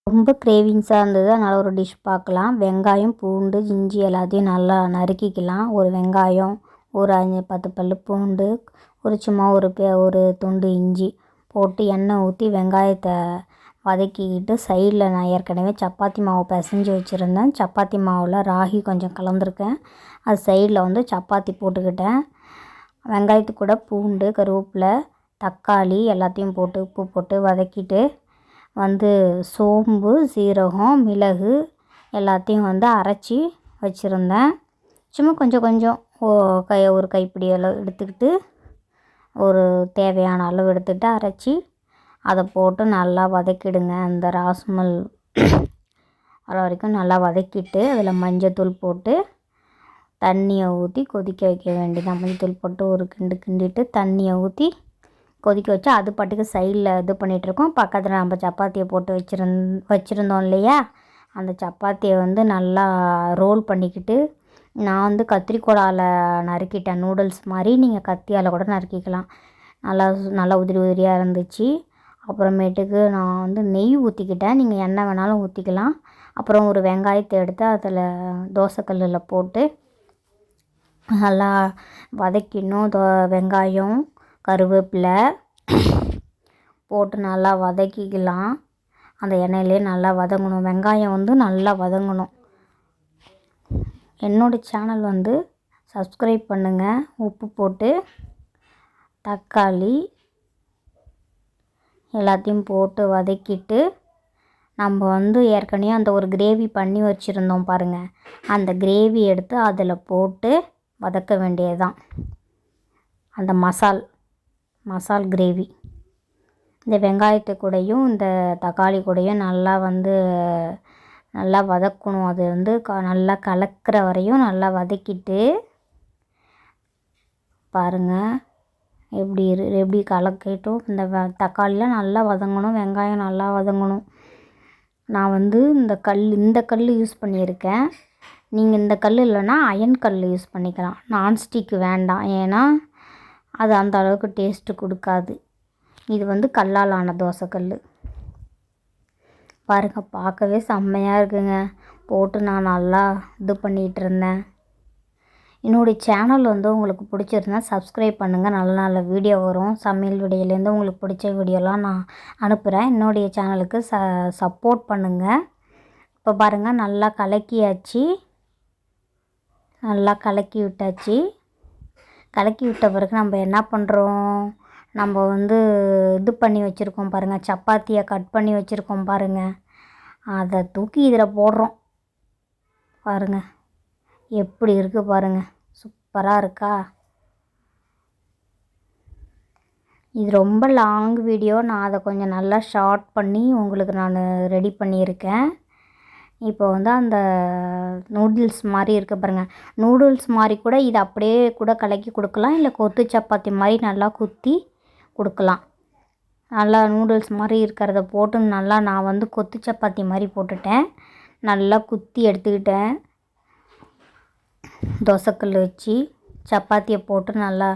ரொம்ப கிரேவிங்ஸாக இருந்தது. அதனால் ஒரு டிஷ் பார்க்கலாம். வெங்காயம், பூண்டு, இஞ்சி எல்லாத்தையும் நல்லா நறுக்கிக்கலாம். ஒரு வெங்காயம், ஒரு 10 பல்லு பூண்டு, சும்மா ஒரு துண்டு இஞ்சி போட்டு எண்ணெய் ஊற்றி வெங்காயத்தை வதக்கிக்கிட்டு சைடில் நான் ஏற்கனவே சப்பாத்தி மாவு பிசைஞ்சு வச்சுருந்தேன். சப்பாத்தி மாவில் ராகி கொஞ்சம் கலந்துருக்கேன். அது சைடில் சப்பாத்தி போட்டுக்கிட்டேன். வெங்காயத்துக்கு கூட பூண்டு, கருவேப்பிலை, தக்காளி எல்லாத்தையும் போட்டு உப்பு போட்டு வதக்கிட்டு சோம்பு, சீரகம், மிளகு எல்லாத்தையும் அரைச்சி வச்சுருந்தேன். சும்மா கொஞ்சம் கொஞ்சம் ஒரு கைப்பிடி அளவு எடுத்துக்கிட்டு ஒரு தேவையான அளவு எடுத்துக்கிட்டு அரைச்சி அதை போட்டு நல்லா வதக்கிடுங்க. அந்த ராஸ்மல் வர வரைக்கும் நல்லா வதக்கிட்டு அதில் மஞ்சத்தூள் போட்டு தண்ணியை ஊற்றி கொதிக்க வைக்க வேண்டியதான். மஞ்சத்தூள் போட்டு ஒரு கிண்டிட்டு தண்ணியை ஊற்றி கொதிக்க வச்சு அது பாட்டுக்கு சைடில் இது பண்ணிகிட்ருக்கோம். பக்கத்தில் நம்ம சப்பாத்தியை போட்டு வச்சுருந்தோம் இல்லையா, அந்த சப்பாத்தியை நல்லா ரோல் பண்ணிக்கிட்டு நான் கத்திரிக்கோலால் நறுக்கிட்டேன். நூடுல்ஸ் மாதிரி நீங்கள் கத்தியால் கூட நறுக்கிக்கலாம். நல்லா உதிரி உதிரியாக இருந்துச்சு. அப்புறமேட்டுக்கு நான் நெய் ஊற்றிக்கிட்டேன். நீங்கள் எண்ணெய் வேணாலும் ஊற்றிக்கலாம். அப்புறம் ஒரு வெங்காயத்தை எடுத்து அதில் தோசைக்கல்லில் போட்டு நல்லா வதக்கிடணும். வெங்காயம், கருவேப்பிலை போட்டு நல்லா வதக்கிக்கலாம். அந்த எண்ணெயிலே நல்லா வதங்கணும். வெங்காயம் நல்லா வதங்கணும். என்னோடய சேனல் சப்ஸ்கிரைப் பண்ணுங்கள். உப்பு போட்டு தக்காளி எல்லாத்தையும் போட்டு வதக்கிட்டு நம்ம ஏற்கனவே அந்த ஒரு கிரேவி பண்ணி வச்சுருந்தோம் பாருங்கள், அந்த கிரேவி எடுத்து அதில் போட்டு வதக்க வேண்டியதுதான். அந்த மசால் கிரேவி இந்த வெங்காயத்து கூடயும் இந்த தக்காளி கூடயும் நல்லா வதக்கணும். அது நல்லா கலக்கிற வரையும் நல்லா வதக்கிட்டு பாருங்கள் எப்படி கலக்கிட்டும். இந்த தக்காளிலாம் நல்லா வதங்கணும், வெங்காயம் நல்லா வதங்கணும். நான் இந்த கல் யூஸ் பண்ணியிருக்கேன். நீங்கள் இந்த கல் இல்லைன்னா அயன் கல் யூஸ் பண்ணிக்கலாம். நான்ஸ்டிக் வேண்டாம், ஏன்னா அது அந்த அளவுக்கு டேஸ்ட்டு கொடுக்காது. இது கல்லால் ஆன தோசைக்கல் பாருங்கள், பார்க்கவே செம்மையாக இருக்குங்க. போட்டு நான் நல்லா இது பண்ணிகிட்டு இருந்தேன். என்னுடைய சேனல் உங்களுக்கு பிடிச்சிருந்தா சப்ஸ்கிரைப் பண்ணுங்கள். நல்ல நல்ல வீடியோ வரும். சமையல் வீடியோலேருந்து உங்களுக்கு பிடிச்ச வீடியோலாம் நான் அனுப்புகிறேன். என்னுடைய சேனலுக்கு சப்போர்ட் பண்ணுங்கள். இப்போ பாருங்கள், நல்லா கலக்கியாச்சு. நல்லா கலக்கி விட்டாச்சு. கலக்கி விட்ட பிறகு நம்ம என்ன பண்ணுறோம், நம்ம இது பண்ணி வச்சுருக்கோம் பாருங்கள், சப்பாத்தியை கட் பண்ணி வச்சுருக்கோம் பாருங்கள், அதை தூக்கி இதில் போடுறோம். பாருங்கள் எப்படி இருக்குது பாருங்கள், சூப்பராக இருக்கா. இது ரொம்ப லாங் வீடியோ. நான் அதை கொஞ்சம் நல்லா ஷார்ட் பண்ணி உங்களுக்கு நான் ரெடி பண்ணியிருக்கேன். இப்போ அந்த நூடுல்ஸ் மாதிரி இருக்குது பாருங்கள், நூடுல்ஸ் மாதிரி கூட இது அப்படியே கூட கலக்கி கொடுக்கலாம், இல்லை கொத்து சப்பாத்தி மாதிரி நல்லா குத்தி கொடுக்கலாம். நல்லா நூடுல்ஸ் மாதிரி இருக்கிறத போட்டு நல்லா நான் கொத்து சப்பாத்தி மாதிரி போட்டுட்டேன். நல்லா குத்தி எடுத்துக்கிட்டேன். தோசைக்கல் வச்சு சப்பாத்தியை போட்டு நல்லா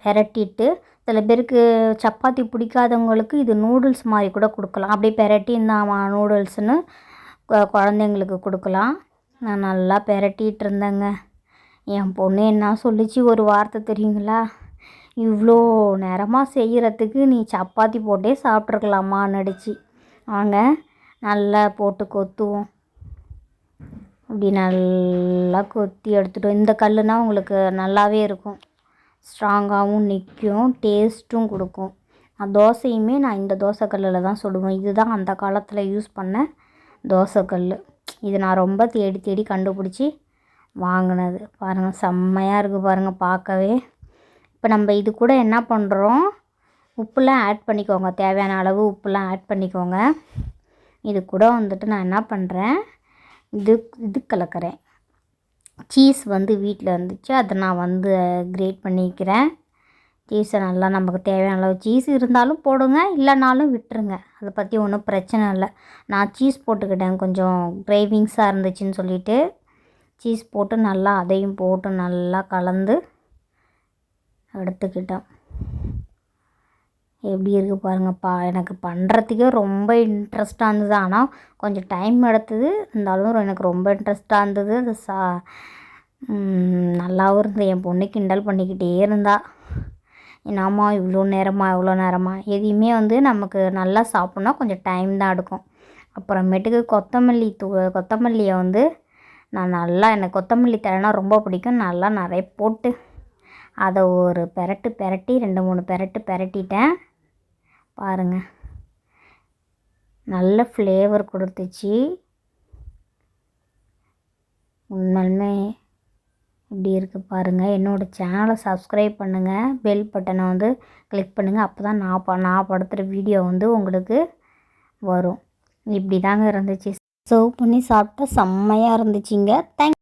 பெரட்டிட்டு, சில பேருக்கு சப்பாத்தி பிடிக்காதவங்களுக்கு இது நூடுல்ஸ் மாதிரி கூட கொடுக்கலாம். அப்படியே பெரட்டி இந்த நூடுல்ஸ்னு குழந்தைங்களுக்கு கொடுக்கலாம். நான் நல்லா பெரட்டிகிட்டு இருந்தேங்க. என் பொண்ணு என்ன சொல்லிச்சு ஒரு வார்த்தை தெரியுங்களா, இவ்வளோ நேரமாக செய்கிறதுக்கு நீ சப்பாத்தி போட்டே சாப்பிட்ருக்கலாமான்னு அடிச்சு. வாங்க நல்லா போட்டு கொத்துவோம். அப்படி நல்லா கொத்தி எடுத்துட்டோம். இந்த கல்லுனால் உங்களுக்கு நல்லாவே இருக்கும், ஸ்ட்ராங்காகவும் நிற்கும், டேஸ்ட்டும் கொடுக்கும். தோசையுமே நான் இந்த தோசைக்கல்லில் தான் சுடுவேன். இதுதான் அந்த காலத்தில் யூஸ் பண்ண தோசைக்கல். இது நான் ரொம்ப தேடி தேடி கண்டுபிடிச்சி வாங்கினது. பாருங்கள் செம்மையாக இருக்குது பாருங்கள் பார்க்கவே. இப்போ நம்ம இது கூட என்ன பண்ணுறோம், உப்புலாம் ஆட் பண்ணிக்கோங்க. தேவையான அளவு உப்புலாம் ஆட் பண்ணிக்கோங்க. இது கூட நான் என்ன பண்ணுறேன், இது கலக்கிறேன். சீஸ் வீட்டில் இருந்துச்சு, அதை நான் கிரேட் பண்ணிக்கிறேன். சீஸை நல்லா நமக்கு தேவையான அளவு சீஸ் இருந்தாலும் போடுங்க, இல்லைனாலும் விட்டுருங்க, அதை பற்றி ஒன்றும் பிரச்சனை இல்லை. நான் சீஸ் போட்டுக்கிட்டேன், கொஞ்சம் கிரேவிங்ஸாக இருந்துச்சுன்னு சொல்லிவிட்டு சீஸ் போட்டு நல்லா அதையும் போட்டு நல்லா கலந்து எடுத்துக்கிட்டேன். எப்படி இருக்குது பாருங்கப்பா. எனக்கு பண்ணுறதுக்கே ரொம்ப இன்ட்ரெஸ்ட்டாக இருந்தது. ஆனால் கொஞ்சம் டைம் எடுத்தது, இருந்தாலும் எனக்கு ரொம்ப இன்ட்ரெஸ்ட்டாக இருந்தது. அது நல்லாவும் இருந்தது. என் பொண்ணு கிண்டல் பண்ணிக்கிட்டே இருந்தா, என்னம்மா இவ்வளோ நேரமா இவ்வளோ நேரமா. எதையுமே நமக்கு நல்லா சாப்பிட்ணுன்னா கொஞ்சம் டைம் தான் எடுக்கும். அப்புறமேட்டுக்கு கொத்தமல்லியை நான் நல்லா, எனக்கு கொத்தமல்லி தழைனா ரொம்ப பிடிக்கும். நல்லா நிறைய போட்டு அதை ஒரு பெரட்டி 2-3 பெரட்டிட்டேன் பாருங்கள். நல்ல ஃப்ளேவர் கொடுத்துச்சு. உண்மையுமே இப்படி இருக்குது பாருங்கள். என்னோடய சேனலை சப்ஸ்கிரைப் பண்ணுங்கள், பெல் பட்டனை கிளிக் பண்ணுங்கள். அப்போ தான் நான் படுத்துகிற வீடியோ உங்களுக்கு வரும். இப்படி தாங்க இருந்துச்சு. சர்வ் பண்ணி சாப்பிட்டா செம்மையாக இருந்துச்சுங்க. தேங்க்ஸ்.